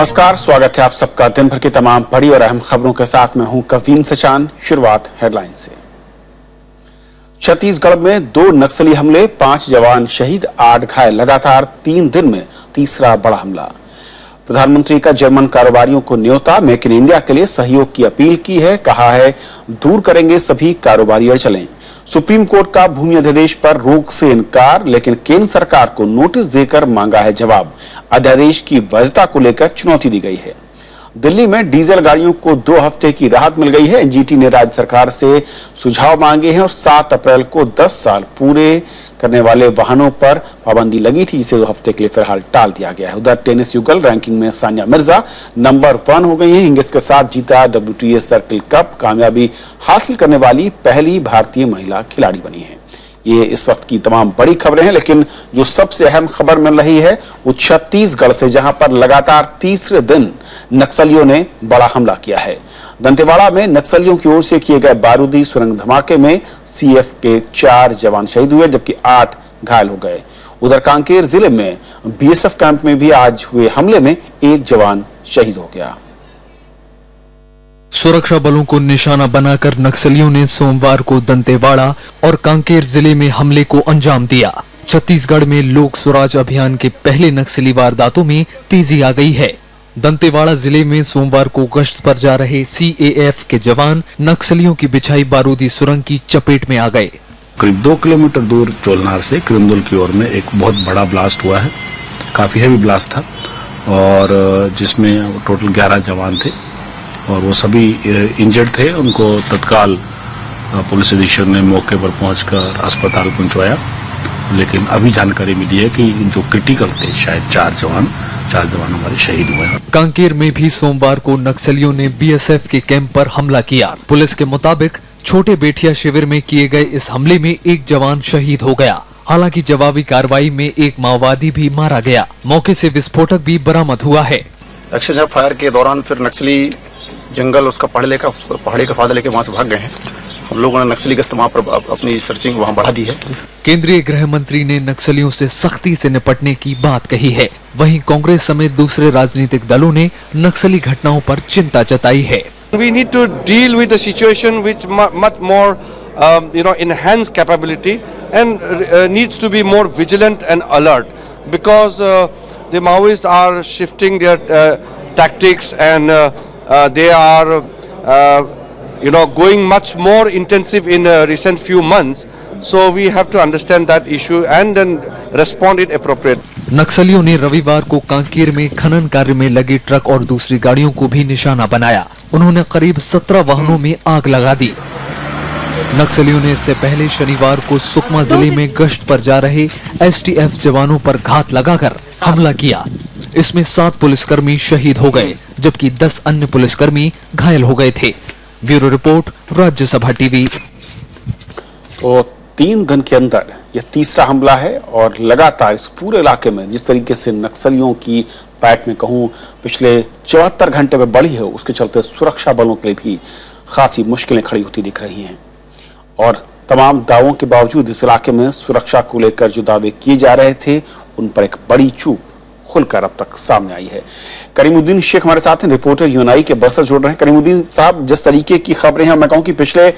नमस्कार, स्वागत है आप सबका दिन भर की तमाम बड़ी और अहम खबरों के साथ। मैं हूं कवीन सचान। शुरुआत हेडलाइन से। छत्तीसगढ़ में 2 नक्सली हमले, 5 जवान शहीद, 8 घायल। लगातार 3 दिन में तीसरा बड़ा हमला। प्रधानमंत्री का जर्मन कारोबारियों को न्योता, मेक इन इंडिया के लिए सहयोग की अपील की है। कहा है दूर करेंगे सभी कारोबारी अड़चनें। सुप्रीम कोर्ट का भूमि अध्यादेश पर रोक से इनकार, लेकिन केंद्र सरकार को नोटिस देकर मांगा है जवाब। अध्यादेश की वैधता को लेकर चुनौती दी गई है। दिल्ली में डीजल गाड़ियों को 2 हफ्ते की राहत मिल गई है। एनजीटी ने राज्य सरकार से सुझाव मांगे हैं और 7 अप्रैल को 10 साल पूरे करने वाले वाहनों पर पाबंदी लगी थी, जिसे 2 हफ्ते के लिए फिलहाल टाल दिया गया है। उधर टेनिस युगल रैंकिंग में सानिया मिर्जा नंबर 1 हो गई हैं। हिंगिस के साथ जीता WTA सर्किल कप। कामयाबी हासिल करने वाली पहली भारतीय महिला खिलाड़ी बनी है। ये इस वक्त की तमाम बड़ी खबरें हैं, लेकिन जो सबसे अहम खबर मिल रही है वो छत्तीसगढ़ से, जहां पर लगातार तीसरे दिन नक्सलियों ने बड़ा हमला किया है। दंतेवाड़ा में नक्सलियों की ओर से किए गए बारूदी सुरंग धमाके में सीएफ के 4 जवान शहीद हुए, जबकि 8 घायल हो गए। उधर कांकेर जिले में बीएसएफ कैंप में भी आज हुए हमले में 1 जवान शहीद हो गया। सुरक्षा बलों को निशाना बनाकर नक्सलियों ने सोमवार को दंतेवाड़ा और कांकेर जिले में हमले को अंजाम दिया। छत्तीसगढ़ में लोक स्वराज अभियान के पहले नक्सली वारदातों में तेजी आ गई है। दंतेवाड़ा जिले में सोमवार को गश्त पर जा रहे सीएएफ के जवान नक्सलियों की बिछाई बारूदी सुरंग की चपेट में आ गए। करीब 2 किलोमीटर दूर चोलनार से किरंदुल की ओर में एक बहुत बड़ा ब्लास्ट हुआ है। काफी हैवी ब्लास्ट था और जिसमें टोटल 11 जवान थे और वो सभी इंजर्ड थे। उनको तत्काल पुलिस अधीक्षक ने मौके पर पहुंचकर अस्पताल पहुंचवाया, लेकिन अभी जानकारी मिली है कि जो क्रिटिकल थे शायद 4 जवान हमारे शहीद हुए हैं। कांकेर में भी सोमवार को नक्सलियों ने बीएसएफ के कैंप पर हमला किया। पुलिस के मुताबिक छोटे बेठिया शिविर में किए गए इस हमले में 1 जवान शहीद हो गया। हालांकि जवाबी कार्रवाई में 1 माओवादी भी मारा गया। मौके से विस्फोटक भी बरामद हुआ है। एक्सचेंज फायर के दौरान फिर नक्सली जंगल उसका पहाड़ी का फायदा लेके वहां से भाग गए हैं। हम लोगों ने नक्सली गश्त वहां पर अपनी सर्चिंग वहां बढ़ा दी है। केंद्रीय गृह मंत्री ने नक्सलियों से सख्ती से निपटने की बात कही है। वहीं कांग्रेस समेत दूसरे राजनीतिक दलों ने नक्सली घटनाओं पर चिंता जताई है। We need to deal with the situation with much more, enhanced capability and needs to be more vigilant and alert because the Maoists are shifting their tactics and they are, going much more intensive in recent few months. So we have to understand that issue and then respond it appropriately. नक्सलियों ने रविवार को कांकेर में खनन कार्य में लगे truck और दूसरी गाड़ियों को भी निशाना बनाया। उन्होंने करीब 17 वाहनों में आग लगा दी। नक्सलियों ने इससे पहले शनिवार को सुकमा जिले में गश्त पर जा रहे एसटीएफ जवानों पर घात लगाकर हमला किया। इसमें 7 पुलिसकर्मी शहीद हो गए, जबकि 10 अन्य पुलिसकर्मी घायल हो गए थे। Bureau report, Rajya Sabha TV. तो 3 दिन के अंदर यह तीसरा हमला है और लगातार इस पूरे इलाके में जिस तरीके से नक्सलियों की पैठ में कहूं पिछले 74 घंटे में बढ़ी है, उसके चलते सुरक्षा बलों के लिए भी खासी मुश्किलें खड़ी होती दिख रही हैं। और तमाम दावों के बावजूद इस इलाके में सुरक्षा को लेकर जो दावे किए जा रहे थे, उन पर एक बड़ी चूक खुलकर अब तक सामने आई है। करीमुद्दीन शेख हमारे साथ हैं, रिपोर्टर यूएनआई के बस से जुड़ रहे हैं। करीमुद्दीन साहब, जिस तरीके की खबरें हैं, मैं कहूं कि पिछले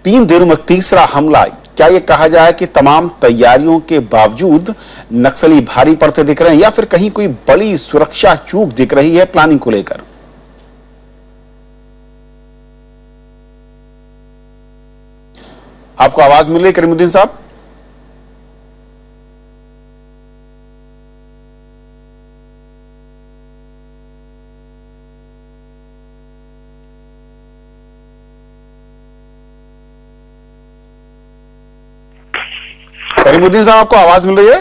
3 दिनों में तीसरा हमला, क्या ये कहा जाए कि तमाम तैयारियों के बावजूद नक्सली भारी पड़ते दिख रहे हैं या फिर कहीं कोई बड़ी सुरक्षा चूक दिख रही है प्लानिंग को लेकर? आपको आवाज मिल रही है करीमुद्दीन साहब? करीमुद्दीन साहब, आपको आवाज मिल रही है?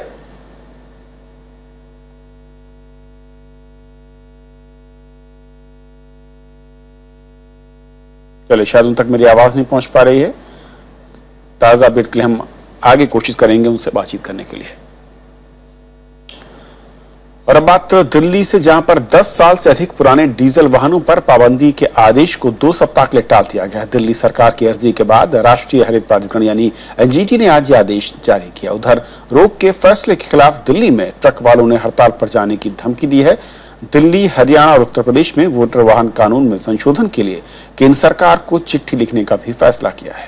चलिए, शायद उन तक मेरी आवाज नहीं पहुंच पा रही है। ताजा अपडेट के लिए हम आगे कोशिश करेंगे उनसे बातचीत करने के लिए। और अब बात दिल्ली से, जहां पर 10 साल से अधिक पुराने डीजल वाहनों पर पाबंदी के आदेश को 2 सप्ताह के लिए टाल दिया गया है। दिल्ली सरकार की अर्जी के बाद राष्ट्रीय हरित प्राधिकरण यानी एनजीटी ने आज यह आदेश जारी किया। उधर रोक के फैसले के खिलाफ दिल्ली में ट्रक वालों ने हड़ताल पर जाने की धमकी दी है। दिल्ली, हरियाणा और उत्तर प्रदेश में मोटर वाहन कानून में संशोधन के लिए केंद्र सरकार को चिट्ठी लिखने का भी फैसला किया है।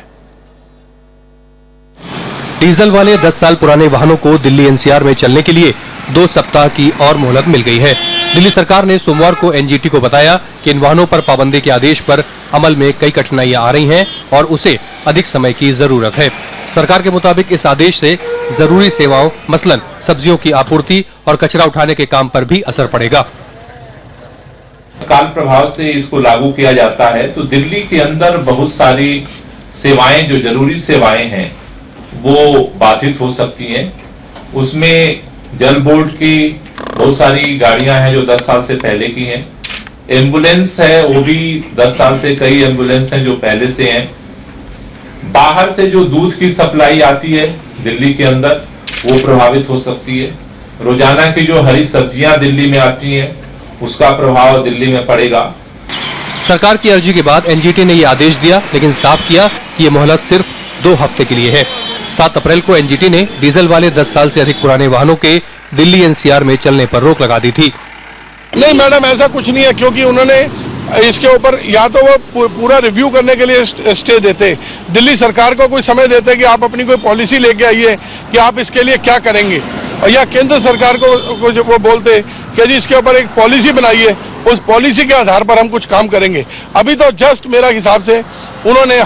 डीजल वाले 10 साल पुराने वाहनों को दिल्ली एनसीआर में चलने के लिए 2 सप्ताह की और मोहलत मिल गई है। दिल्ली सरकार ने सोमवार को एनजीटी को बताया कि इन वाहनों पर पाबंदी के आदेश पर अमल में कई कठिनाइयां आ रही हैं और उसे अधिक समय की जरूरत है। सरकार के मुताबिक इस आदेश से जरूरी सेवाओं मसलन सब्जियों की आपूर्ति और कचरा उठाने के काम पर भी असर पड़ेगा। काल प्रभाव से इसको लागू किया जाता है तो दिल्ली के अंदर बहुत सारी सेवाएं जो जरूरी सेवाएं हैं वो बाधित हो सकती हैं। उसमें जल बोर्ड की बहुत सारी गाड़ियां हैं जो 10 साल से पहले की हैं। एम्बुलेंस है वो भी 10 साल से, कई एम्बुलेंस हैं जो पहले से हैं। बाहर से जो दूध की सप्लाई आती है दिल्ली के अंदर वो प्रभावित हो सकती है। रोजाना की जो हरी सब्जियां दिल्ली में आती हैं उसका प्रभाव दिल्ली में पड़ेगा। सरकार की अर्जी के बाद एनजीटी ने ये आदेश दिया, लेकिन साफ किया कि ये मोहलत सिर्फ 2 हफ्ते के लिए है। 7 अप्रैल को एनजीटी ने डीजल वाले 10 साल से अधिक पुराने वाहनों के दिल्ली एनसीआर में चलने पर रोक लगा दी थी। नहीं मैडम, ऐसा कुछ नहीं है, क्योंकि उन्होंने इसके ऊपर या तो वो पूरा रिव्यू करने के लिए स्टे देते, दिल्ली सरकार को कोई समय देते कि आप अपनी कोई पॉलिसी लेके आइए कि आप इसके लिए क्या करेंगे, और या केंद्र सरकार को वो बोलते कि जी इसके ऊपर एक पॉलिसी बनाइए, उस पॉलिसी के आधार पर हम कुछ काम करेंगे। अभी तो जस्ट मेरा हिसाब से उन्होंने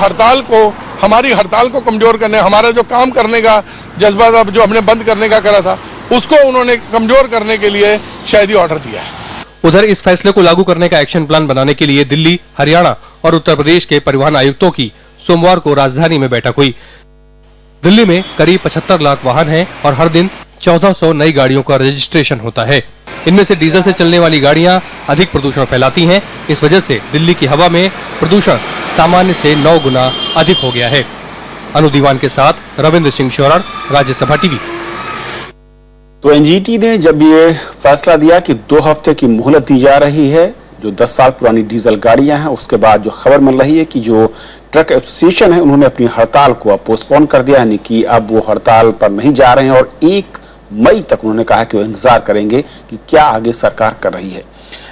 हमारी हड़ताल को कमजोर करने, हमारा जो काम करने का जज्बा जो हमने बंद करने का करा था उसको उन्होंने कमजोर करने के लिए शायद ही ऑर्डर दिया है। उधर इस फैसले को लागू करने का एक्शन प्लान बनाने के लिए दिल्ली, हरियाणा और उत्तर प्रदेश के परिवहन आयुक्तों की सोमवार को राजधानी में बैठक हुई। दिल्ली में करीब 75 लाख वाहन हैं और हर दिन 1400 नई गाड़ियों का रजिस्ट्रेशन होता है। इनमें से डीजल से चलने वाली गाड़ियां अधिक प्रदूषण फैलाती हैं। इस वजह से दिल्ली की हवा में प्रदूषण सामान्य से 9 गुना अधिक हो गया है। अनु दीवान के साथ रविंद्र सिंह शौरड़, राज्यसभा टीवी। तो एनजीटी ने जब ये फैसला दिया कि 2 हफ्ते की मोहलत दी जा रही है जो 10 साल पुरानी डीजल गाड़ियां हैं, उसके बाद जो खबर मिल रही है कि जो ट्रक एसोसिएशन है उन्होंने अपनी हड़ताल को अब पोस्टपोन कर दिया, यानी कि अब वो हड़ताल पर नहीं जा रहे हैं और 1 मई तक उन्होंने कहा कि वो इंतजार करेंगे कि क्या आगे सरकार कर रही है।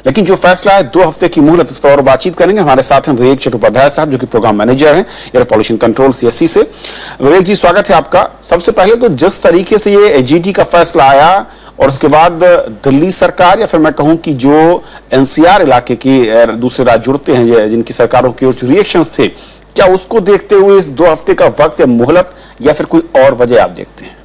लेकिन जो फैसला है 2 हफ्ते की मोहलत, इस पर और बातचीत करेंगे। हमारे साथ हैं विवेक चट्टोपाध्याय साहब जो कि प्रोग्राम मैनेजर हैं एयर पॉल्यूशन कंट्रोल सीएससी से। विवेक जी, स्वागत है आपका। सबसे पहले तो जिस तरीके से ये एनजीटी का फैसला आया और उसके बाद दिल्ली सरकार या फिर मैं कहूं कि जो एनसीआर इलाके की दूसरे राज्य जुड़ते हैं जिनकी सरकारों की ओर जो रिएक्शंस थे, क्या उसको देखते हुए इस 2 हफ्ते का वक्त या मोहलत या फिर कोई और वजह आप देखते हैं?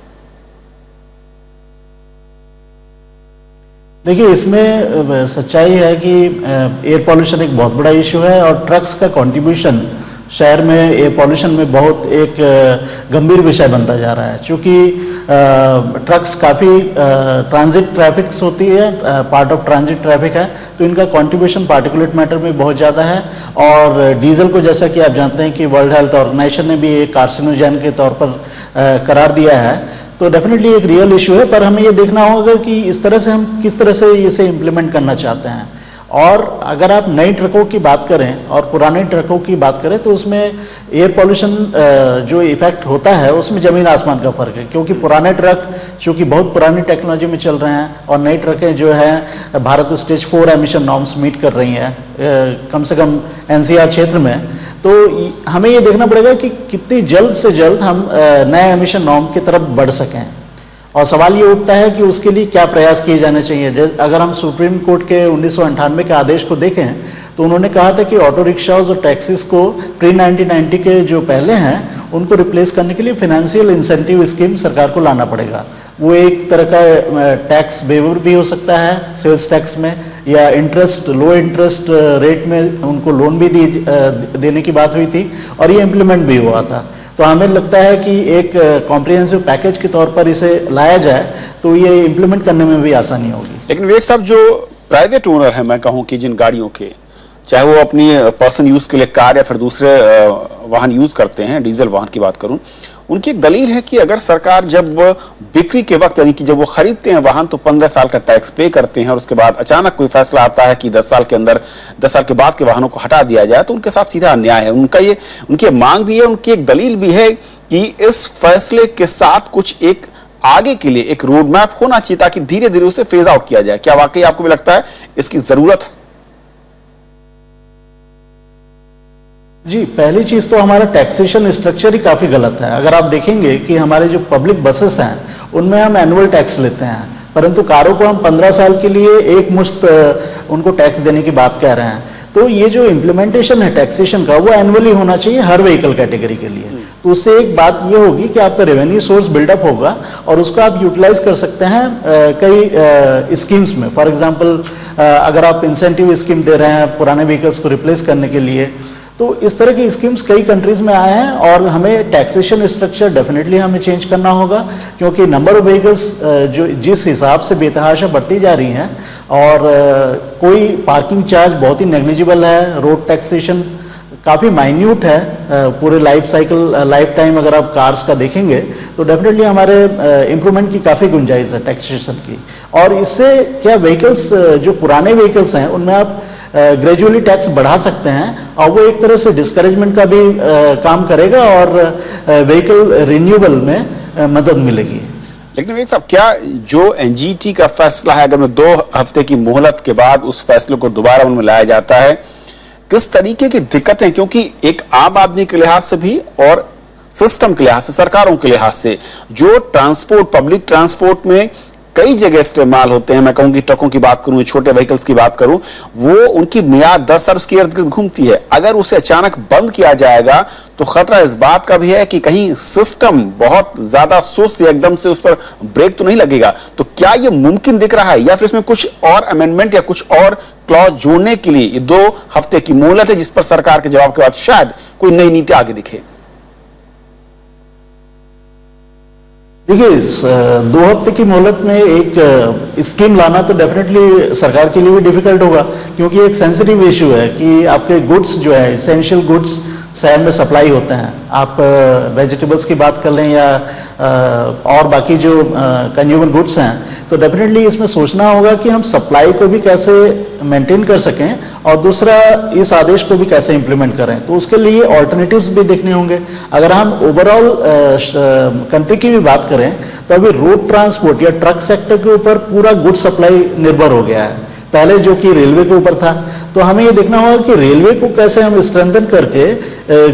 देखिए, इसमें सच्चाई है कि एयर पॉल्यूशन एक बहुत बड़ा इशू है और ट्रक्स का कंट्रीब्यूशन शहर में एयर पॉल्यूशन में बहुत एक गंभीर विषय बनता जा रहा है। क्योंकि ट्रक्स काफ़ी ट्रांजिट ट्रैफिक होती है, पार्ट ऑफ ट्रांजिट ट्रैफिक है, तो इनका कंट्रीब्यूशन पार्टिकुलेट मैटर में बहुत ज़्यादा है। और डीजल को जैसा कि आप जानते हैं कि वर्ल्ड हेल्थ ऑर्गेनाइजेशन ने भी एक कार्सिनोजन के तौर पर करार दिया है, तो डेफिनेटली एक रियल इशू है। पर हमें ये देखना होगा कि इस तरह से हम किस तरह से इसे इम्प्लीमेंट करना चाहते हैं। और अगर आप नई ट्रकों की बात करें और पुराने ट्रकों की बात करें तो उसमें एयर पॉल्यूशन जो इफेक्ट होता है उसमें जमीन आसमान का फर्क है। क्योंकि पुराने ट्रक चूंकि बहुत पुरानी टेक्नोलॉजी में चल रहे हैं और नई ट्रकें जो हैं Bharat stage 4 emission norms meet कर रही हैं कम से कम एनसीआर क्षेत्र में, तो हमें ये देखना पड़ेगा कि कितनी जल्द से जल्द हम नए एमिशन नॉर्म की तरफ बढ़ सकें। और सवाल ये उठता है कि उसके लिए क्या प्रयास किए जाने चाहिए। अगर हम सुप्रीम कोर्ट के 1998 के आदेश को देखें तो उन्होंने कहा था कि ऑटो रिक्शाज और टैक्सीज को प्री 1990 के जो पहले हैं उनको रिप्लेस करने के लिए फाइनेंशियल इंसेंटिव स्कीम सरकार को लाना पड़ेगा। वो एक तरह का टैक्स वेवर भी हो सकता है सेल्स टैक्स में, या इंटरेस्ट लो इंटरेस्ट रेट में उनको लोन भी देने की बात हुई थी और ये इम्प्लीमेंट भी हुआ था। तो हमें लगता है कि एक कॉम्प्रिहेंसिव पैकेज के तौर पर इसे लाया जाए तो ये इम्प्लीमेंट करने में भी आसानी होगी। लेकिन विवेक साहब, जो प्राइवेट ओनर है, मैं कहूं कि जिन गाड़ियों के चाहे वो अपनी पर्सन यूज के लिए कार या फिर दूसरे वाहन यूज करते हैं, डीजल वाहन की बात करूं, उनकी एक दलील है कि अगर सरकार जब बिक्री के वक्त यानी कि जब वो खरीदते हैं वाहन तो 15 साल का टैक्स पे करते हैं और उसके बाद अचानक कोई फैसला आता है कि 10 साल के अंदर 10 साल के बाद के वाहनों को हटा दिया जाए तो उनके साथ सीधा अन्याय है। उनकी मांग भी है, उनकी एक दलील भी है कि इस फैसले के साथ कुछ एक आगे के लिए एक रोड मैप होना चाहिए ताकि धीरे धीरे उसे फेज आउट किया जाए। क्या वाकई आपको भी लगता है इसकी जरूरत है? जी, पहली चीज तो हमारा टैक्सेशन स्ट्रक्चर ही काफी गलत है। अगर आप देखेंगे कि हमारे जो पब्लिक बसेस हैं उनमें हम एनुअल टैक्स लेते हैं, परंतु कारों को हम 15 साल के लिए एक मुश्त उनको टैक्स देने की बात कह रहे हैं। तो ये जो इम्प्लीमेंटेशन है टैक्सेशन का वो एनुअली होना चाहिए हर व्हीकल कैटेगरी के लिए। तो उससे एक बात ये होगी कि आपका रेवेन्यू सोर्स बिल्डअप होगा और उसको आप यूटिलाइज कर सकते हैं कई स्कीम्स में। फॉर एग्जांपल अगर आप इंसेंटिव स्कीम दे रहे हैं पुराने व्हीकल्स को रिप्लेस करने के लिए, तो इस तरह की स्कीम्स कई कंट्रीज में आए हैं और हमें टैक्सेशन स्ट्रक्चर डेफिनेटली हमें चेंज करना होगा, क्योंकि नंबर ऑफ व्हीकल्स जो जिस हिसाब से बेतहाशा बढ़ती जा रही हैं और कोई पार्किंग चार्ज बहुत ही नेग्लिजिबल है, रोड टैक्सेशन काफी माइन्यूट है पूरे लाइफ टाइम अगर आप कार्स का देखेंगे तो डेफिनेटली हमारे इंप्रूवमेंट की काफी गुंजाइश है टैक्सेशन की। और इससे क्या व्हीकल्स जो पुराने व्हीकल्स हैं उनमें आप ग्रेजुअली टैक्स बढ़ा सकते हैं और वो एक तरह से डिस्करेजमेंट का भी काम करेगा और व्हीकल रिन्यूअल में मदद मिलेगी। लेकिन विवेक साहब, क्या जो एनजीटी का फैसला है, अगर मैं 2 हफ्ते की मोहलत के बाद उस फैसले को दोबारा अमल में लाया जाता है, किस तरीके की दिक्कतें, क्योंकि एक आम आदमी के लिहाज से भी और सिस्टम के लिहाज से, सरकारों के लिहाज से, जो ट्रांसपोर्ट पब्लिक ट्रांसपोर्ट में कई जगह इस्तेमाल होते हैं, मैं कहूंगी ट्रकों की बात करूं, छोटे व्हीकल्स की बात करूं, वो उनकी मियाद 10 साल उसके इर्द गिर्द घूमती है। अगर उसे अचानक बंद किया जाएगा तो खतरा इस बात का भी है कि कहीं सिस्टम बहुत ज्यादा सुस्त एकदम से उस पर ब्रेक तो नहीं लगेगा। तो क्या ये मुमकिन दिख रहा है या फिर इसमें कुछ और अमेंडमेंट या कुछ और क्लॉज जोड़ने के लिए ये 2 हफ्ते की मोहलत है, जिस पर सरकार के जवाब के बाद शायद कोई नई नीति आगे दिखे? देखिए, 2 हफ्ते की मोहलत में एक स्कीम लाना तो डेफिनेटली सरकार के लिए भी डिफिकल्ट होगा, क्योंकि एक सेंसिटिव इश्यू है कि आपके गुड्स जो है, एसेंशियल गुड्स शहर में सप्लाई होते हैं। आप वेजिटेबल्स की बात कर लें या और बाकी जो कंज्यूमर गुड्स हैं, तो डेफिनेटली इसमें सोचना होगा कि हम सप्लाई को भी कैसे मेंटेन कर सकें और दूसरा इस आदेश को भी कैसे इंप्लीमेंट करें। तो उसके लिए ऑल्टरनेटिव्स भी देखने होंगे। अगर हम ओवरऑल कंट्री की भी बात करें तो अभी रोड ट्रांसपोर्ट या ट्रक सेक्टर के ऊपर पूरा गुड सप्लाई निर्भर हो गया है, पहले जो कि रेलवे के ऊपर था। तो हमें ये देखना होगा कि रेलवे को कैसे हम स्ट्रेंथन करके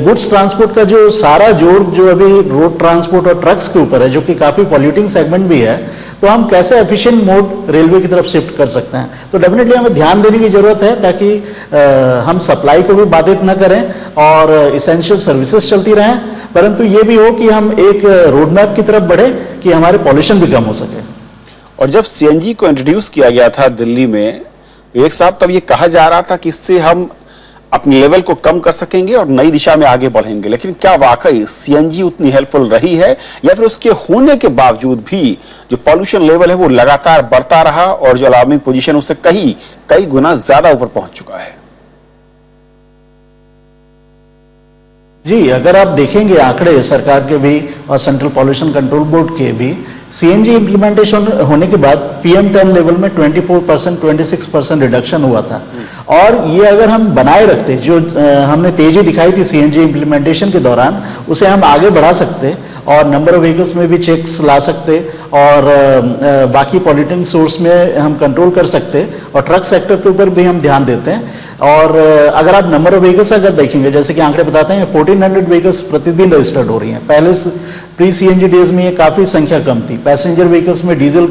गुड्स ट्रांसपोर्ट का जो सारा जोर जो अभी रोड ट्रांसपोर्ट और ट्रक्स के ऊपर है, जो कि काफी पॉल्यूटिंग सेगमेंट भी है, तो हम कैसे एफिशिएंट मोड रेलवे की तरफ शिफ्ट कर सकते हैं। तो डेफिनेटली हमें ध्यान देने की जरूरत है ताकि हम सप्लाई को भी बाधित न करें और इसेंशियल सर्विसेज चलती रहें, परंतु ये भी हो कि हम एक रोड मैप की तरफ बढ़े कि हमारे पॉल्यूशन भी कम हो सके। और जब सीएनजी को इंट्रोड्यूस किया गया था दिल्ली में, एक साहब, तब ये कहा जा रहा था कि इससे हम अपने लेवल को कम कर सकेंगे और नई दिशा में आगे बढ़ेंगे। लेकिन क्या वाकई सीएनजी उतनी हेल्पफुल रही है या फिर उसके होने के बावजूद भी जो पॉल्यूशन लेवल है वो लगातार बढ़ता रहा और जो अलार्मिंग पोजीशन उससे कई गुना ज्यादा ऊपर पहुंच चुका है? जी, अगर आप देखेंगे आंकड़े सरकार के भी और सेंट्रल पॉल्यूशन कंट्रोल बोर्ड के भी, सीएनजी इंप्लीमेंटेशन होने के बाद PM10 लेवल में 24%, 26% रिडक्शन हुआ था। और ये अगर हम बनाए रखते, जो हमने तेजी दिखाई थी सीएनजी इंप्लीमेंटेशन के दौरान, उसे हम आगे बढ़ा सकते और नंबर ऑफ व्हीकल्स में भी चेक्स ला सकते और बाकी पॉल्यूटिंग सोर्स में हम कंट्रोल कर सकते और ट्रक सेक्टर के ऊपर भी हम ध्यान देते हैं। और अगर आप नंबर ऑफ व्हीकल्स अगर देखेंगे, जैसे कि आंकड़े बताते हैं 1400 व्हीकल्स प्रतिदिन रजिस्टर्ड हो रही हैं। पहले प्री सीएनजी डेज में ये काफी संख्या कम थी। पैसेंजर व्हीकल्स में डीजल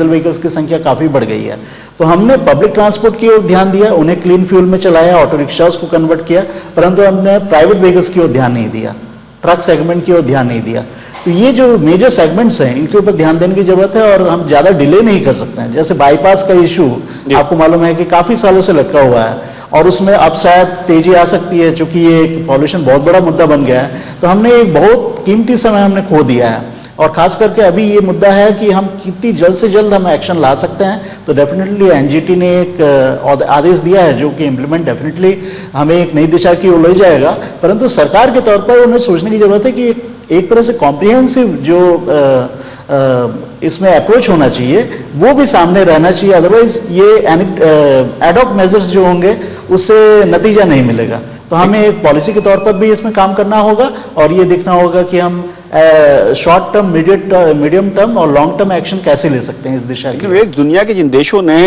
व्हीकल्स की संख्या काफी बढ़ गई है। तो हमने पब्लिक ट्रांसपोर्ट की ओर ध्यान दिया, उन्हें क्लीन फ्यूल में चलाया, ऑटो रिक्शास को कन्वर्ट किया, परंतु हमने प्राइवेट व्हीकल्स की ओर ध्यान नहीं दिया, ट्रक सेगमेंट की ओर ध्यान नहीं दिया। तो ये जो मेजर सेगमेंट्स हैं इनके ऊपर ध्यान देने की जरूरत है और हम ज्यादा डिले नहीं कर सकते हैं। जैसे बाईपास का इशू आपको मालूम है कि काफी सालों से लटका हुआ है और उसमें अब शायद तेजी आ सकती है, चूंकि ये पॉल्यूशन बहुत बड़ा मुद्दा बन गया है। तो हमने एक बहुत कीमती समय हमने खो दिया है और खास करके अभी ये मुद्दा है कि हम कितनी जल्द से जल्द हम एक्शन ला सकते हैं। तो डेफिनेटली एनजीटी ने एक आदेश दिया है जो कि इम्प्लीमेंट डेफिनेटली हमें एक नई दिशा की ओर ले जाएगा, परंतु सरकार के तौर पर उन्हें सोचने की जरूरत है कि एक तरह से कॉम्प्रिहेंसिव जो इसमें अप्रोच होना चाहिए वो भी सामने रहना चाहिए। अदरवाइज ये एडॉक मेजर्स जो होंगे उससे नतीजा नहीं मिलेगा। तो हमें एक पॉलिसी के तौर पर भी इसमें काम करना होगा और ये देखना होगा कि हम शॉर्ट टर्म, मीडियम टर्म और लॉन्ग टर्म एक्शन कैसे ले सकते हैं इस दिशा में। एक दुनिया के जिन देशों ने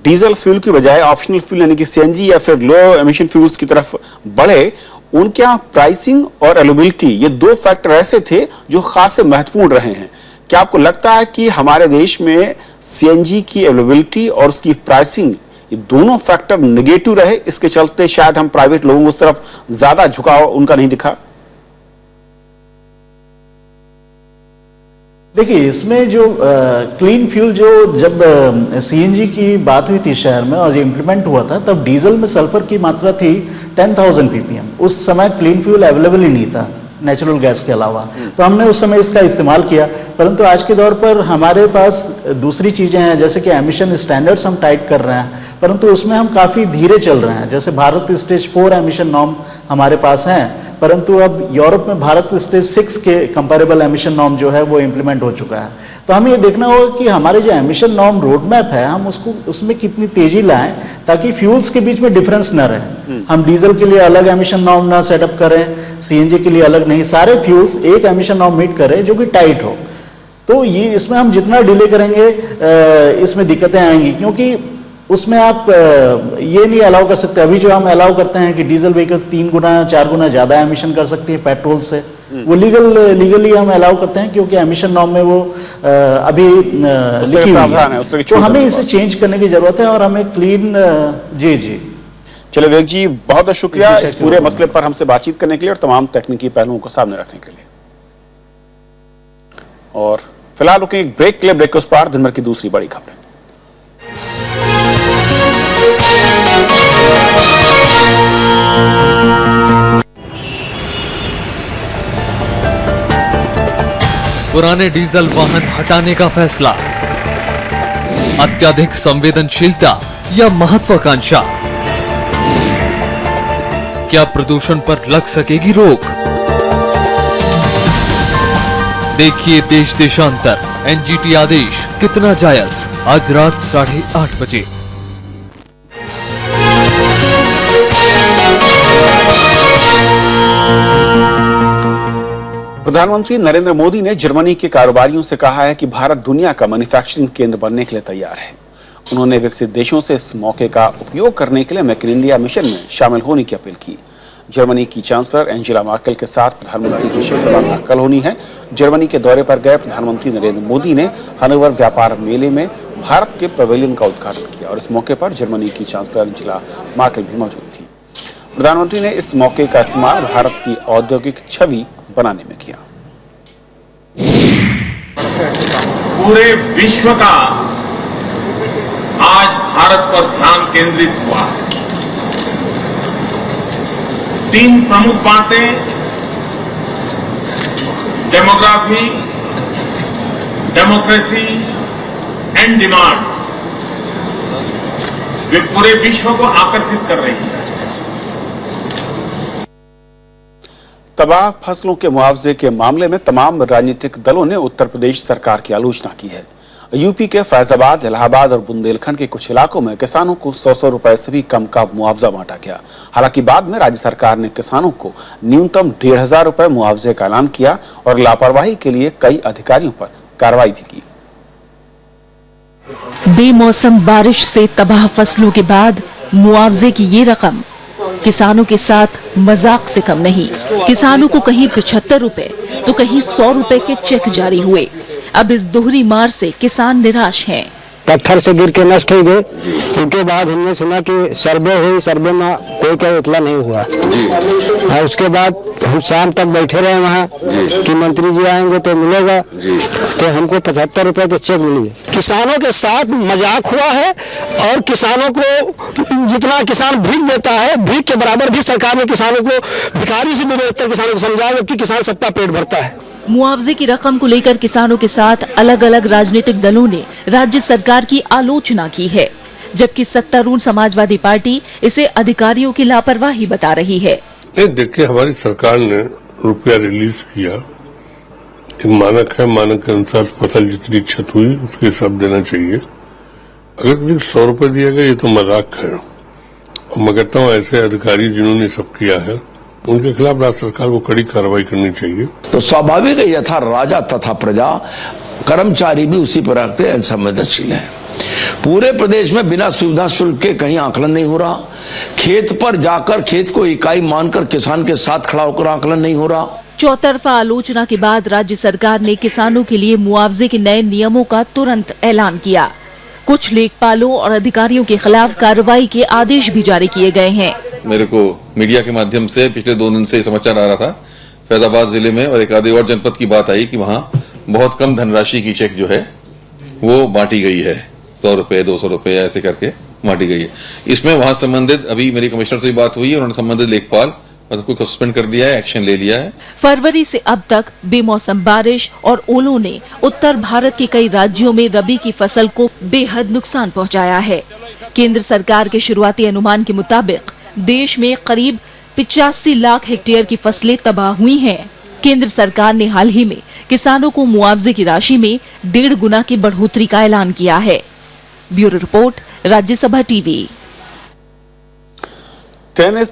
डीजल फ्यूल की बजाय ऑप्शनल फ्यूल यानी कि सीएनजी या फिर लो एमिशन फ्यूल्स की तरफ बढ़े, उनके यहाँ प्राइसिंग और अवेलेबिलिटी ये दो फैक्टर ऐसे थे जो खासे महत्वपूर्ण रहे हैं। क्या आपको लगता है कि हमारे देश में सीएनजी की अवेलेबिलिटी और उसकी प्राइसिंग ये दोनों फैक्टर नेगेटिव रहे, इसके चलते शायद हम प्राइवेट लोगों को उस तरफ ज्यादा झुकाव उनका नहीं दिखा? देखिए, इसमें जो क्लीन फ्यूल जो जब सीएनजी की बात हुई थी शहर में और ये इंप्लीमेंट हुआ था, तब डीजल में सल्फर की मात्रा थी 10,000 ppm। उस समय क्लीन फ्यूल अवेलेबल ही नहीं था नेचुरल गैस के अलावा, तो हमने उस समय इसका इस्तेमाल किया। परंतु आज के दौर पर हमारे पास दूसरी चीजें हैं, जैसे कि एमिशन स्टैंडर्ड्स हम टाइट कर रहे हैं, परंतु उसमें हम काफी धीरे चल रहे हैं। जैसे भारत स्टेज 4 एमिशन नॉर्म हमारे पास हैं, परंतु अब यूरोप में भारत स्टेज 6 के कंपैरेबल एमिशन नॉर्म जो है वो इंप्लीमेंट हो चुका है। तो हमें ये देखना होगा कि हमारे जो एमिशन नॉर्म रोड मैप है, हम उसमें कितनी तेजी लाएं ताकि फ्यूल्स के बीच में डिफरेंस न रहे। हम डीजल के लिए अलग एमिशन नॉर्म ना सेटअप करें, सीएनजी के लिए अलग नहीं, सारे फ्यूल्स एक एमिशन नॉर्म मीट करें जो कि टाइट हो। तो ये इसमें हम जितना डिले करेंगे इसमें दिक्कतें आएंगी, क्योंकि उसमें आप ये नहीं अलाउ कर सकते। अभी जो हम अलाउ करते हैं कि डीजल व्हीकल 3 गुना 4 गुना ज्यादा एमिशन कर सकती है पेट्रोल से, वो लीगली हम अलाउ करते हैं क्योंकि एमिशन नॉर्म में वो अभी लिखी हुई है। तो हमें इसे चेंज करने की जरूरत है और हमें क्लीन जी चलो विवेक जी, बहुत बहुत शुक्रिया इस पूरे मसले पर हमसे बातचीत करने के लिए और तमाम तकनीकी पहलुओं को सामने रखने के लिए। और फिलहाल रुकें एक ब्रेक के लिए, ब्रेक के उस पार दिन भर की दूसरी बड़ी खबरें। पुराने डीजल वाहन हटाने का फैसला, अत्यधिक संवेदनशीलता या महत्वाकांक्षा, क्या प्रदूषण पर लग सकेगी रोक? देखिए देश देशांतर, एनजीटी आदेश कितना जायज, आज रात 8:30 बजे। प्रधानमंत्री नरेंद्र मोदी ने जर्मनी के कारोबारियों से कहा है कि भारत दुनिया का मैन्युफैक्चरिंग केंद्र बनने के लिए तैयार है। उन्होंने विकसित देशों से इस मौके का उपयोग करने के लिए मेक इन इंडिया मिशन में शामिल होने की अपील की। जर्मनी की चांसलर एंजेला मर्केल के साथ प्रधानमंत्री की शिखर वार्ता कल होनी है। जर्मनी के दौरे पर गए प्रधानमंत्री नरेंद्र मोदी ने हनोवर व्यापार मेले में भारत के पवेलियन का उद्घाटन किया और इस मौके पर जर्मनी की चांसलर एंजेला मर्केल भी मौजूद थी। प्रधानमंत्री ने इस मौके का इस्तेमाल भारत की औद्योगिक छवि बनाने में किया। पूरे विश्व का आज भारत पर ध्यान केंद्रित हुआ। 3 प्रमुख बातें, डेमोग्राफी, डेमोक्रेसी एंड डिमांड, वे पूरे विश्व को आकर्षित कर रही है। तबाह फसलों के मुआवजे के मामले में तमाम राजनीतिक दलों ने उत्तर प्रदेश सरकार की आलोचना की है। यूपी के फैजाबाद, इलाहाबाद और बुंदेलखंड के कुछ इलाकों में किसानों को 100 रुपए से भी कम का मुआवजा बांटा गया। हालांकि बाद में राज्य सरकार ने किसानों को न्यूनतम 1,500 रुपए मुआवजे का ऐलान किया और लापरवाही के लिए कई अधिकारियों पर कार्रवाई भी की। बेमौसम बारिश से तबाह फसलों के बाद मुआवजे की ये रकम किसानों के साथ मजाक से कम नहीं। किसानों को कहीं 75 रुपए तो कहीं 100 रुपए के चेक जारी हुए। अब इस दोहरी मार से किसान निराश हैं। पत्थर से गिर के नष्ट हो गए। उसके बाद हमने सुना कि सर्वे हुई, सर्वे में कोई इतना नहीं हुआ और उसके बाद हम शाम तक बैठे रहे वहाँ कि मंत्री जी आएंगे तो मिलेगा, तो हमको 75 रुपए के चेक मिले। किसानों के साथ मजाक हुआ है और किसानों को जितना किसान भीख देता है, भीख के बराबर भी सरकार ने किसानों को भिखारी से भी बेहतर किसानों को समझाया, जबकि किसान सबका पेट भरता है। मुआवजे की रकम को लेकर किसानों के साथ अलग अलग राजनीतिक दलों ने राज्य सरकार की आलोचना की है, जबकि सत्तारूढ़ समाजवादी पार्टी इसे अधिकारियों की लापरवाही बता रही है। देखिए, हमारी सरकार ने रुपया रिलीज किया, एक मानक है, मानक के अनुसार फसल जितनी क्षति हुई उसके हिसाब देना चाहिए। अगर 100 रुपए दिया गया ये तो मजाक है। और मैं कहता हूँ ऐसे अधिकारी जिन्होंने सब किया है उनके खिलाफ राज्य सरकार को कड़ी कार्रवाई करनी चाहिए। तो स्वाभाविक है, यथा राजा तथा प्रजा, कर्मचारी भी उसी प्रकार के संवेदनशील है। पूरे प्रदेश में बिना सुविधा शुल्क के कहीं आकलन नहीं हो रहा। खेत पर जाकर खेत को इकाई मानकर किसान के साथ खड़ा होकर आकलन नहीं हो रहा। चौतरफा आलोचना के बाद राज्य सरकार ने किसानों के लिए मुआवजे के नए नियमों का तुरंत ऐलान किया। कुछ लेखपालों और अधिकारियों के खिलाफ कार्रवाई के आदेश भी जारी किए गए हैं। मेरे को मीडिया के माध्यम से पिछले 2 दिन से समाचार आ रहा था, फैजाबाद जिले में और एक आधे और जनपद की बात आई कि वहां बहुत कम धनराशि की चेक जो है वो बांटी गई है, 100 रुपए 200 रुपए ऐसे करके बांटी गई है। इसमें वहां संबंधित, अभी मेरी कमिश्नर से बात हुई है, उन्होंने संबंधित लेखपाल को सस्पेंड कर दिया है, एक्शन ले लिया है। फरवरी से अब तक बेमौसम बारिश और ओलों ने उत्तर भारत के कई राज्यों में रबी की फसल को बेहद नुकसान पहुंचाया है। केंद्र सरकार के शुरुआती अनुमान के मुताबिक देश में करीब 85 लाख हेक्टेयर की फसलें तबाह हुई हैं। केंद्र सरकार ने हाल ही में किसानों को मुआवजे की राशि में 1.5 गुना की बढ़ोतरी का ऐलान किया है। Bureau report, Rajya Sabha TV. Tennis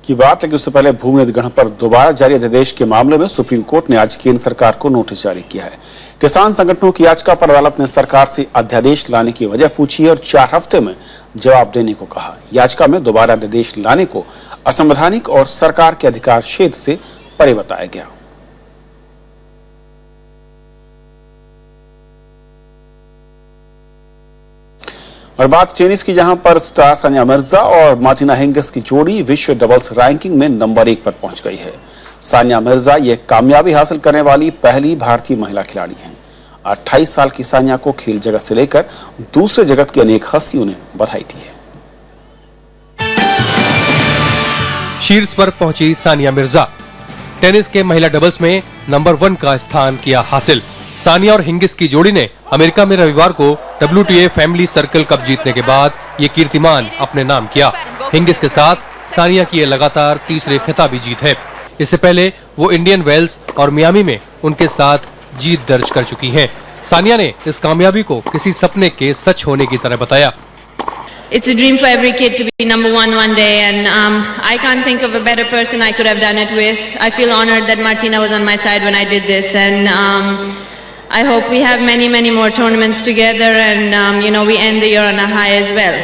की बात है कि उससे पहले भूमि अधिग्रहण पर दोबारा जारी अध्यादेश के मामले में सुप्रीम कोर्ट ने आज केंद्र सरकार को नोटिस जारी किया है। किसान संगठनों की याचिका पर अदालत ने सरकार से अध्यादेश लाने की वजह पूछी है और 4 हफ्ते में जवाब देने को कहा। याचिका में दोबारा अध्यादेश लाने को असंवैधानिक और सरकार के अधिकार क्षेत्र से परे बताया गया। और बात टेनिस की, जहां पर स्टार सानिया मिर्जा और मार्टिना हिंगिस की जोड़ी विश्व डबल्स रैंकिंग में नंबर 1 पर पहुंच गई है। सानिया मिर्जा ये कामयाबी हासिल करने वाली पहली भारतीय महिला खिलाड़ी हैं। 28 साल की सानिया को खेल जगत से लेकर दूसरे जगत की अनेक हस्तियों ने बधाई दी है। शीर्ष पर पहुंची सानिया मिर्जा, टेनिस के महिला डबल्स में नंबर 1 का स्थान किया हासिल। सानिया और हिंगिस की जोड़ी ने अमेरिका में रविवार को WTA फैमिली सर्कल कप जीतने के बाद ये कीर्तिमान अपने नाम किया। हिंगिस के साथ सानिया की ये लगातार तीसरे खिताबी जीत है। इससे पहले वो इंडियन वेल्स और मियामी में उनके साथ जीत दर्ज कर चुकी हैं। सानिया ने इस कामयाबी को किसी सपने के सच होने की तरह बताया। It's a dream for every kid to be number 1 one day, and I can't think of a better person I could have done it with. I feel honored that Martina was on my side when I did this, and I hope we have many more tournaments together, and we end the year on a high as well.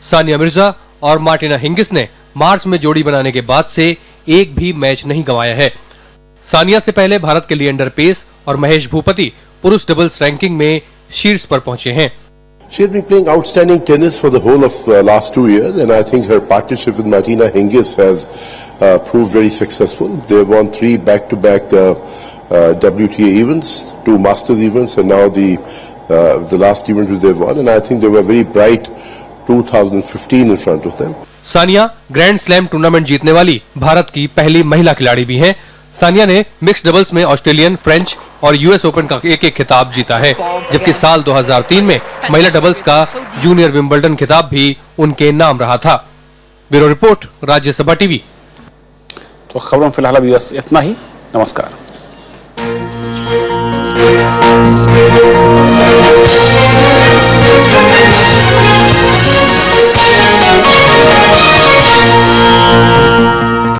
Sania Mirza और Martina Hingis ने मार्च में जोड़ी बनाने के बाद से एक भी मैच नहीं गंवाया है। सानिया से पहले भारत के लिएंडर पेस और महेश भूपति पुरुष डबल्स रैंकिंग में शीर्ष पर पहुंचे हैं। She has been playing outstanding tennis for the whole of last 2 years, and I think her partnership with Martina Hingis has proved very successful. They won 3 back-to-back WTA events, 2 Masters events, and now the last event which they won. And I think they were very bright 2015 in front of them. Sania grand slam tournament जीतने वाली भारत की पहली महिला खिलाड़ी भी हैं। सानिया ने mixed doubles में ऑस्ट्रेलियन, फ्रेंच और US ओपन का एक खिताब जीता है, जबकि साल 2003 में महिला डबल्स का जूनियर विंबलडन खिताब भी उनके नाम रहा था। Bureau report, Rajya Sabha TV. तो खबरों फिलहाल अभी बस इतना ही। नमस्कार।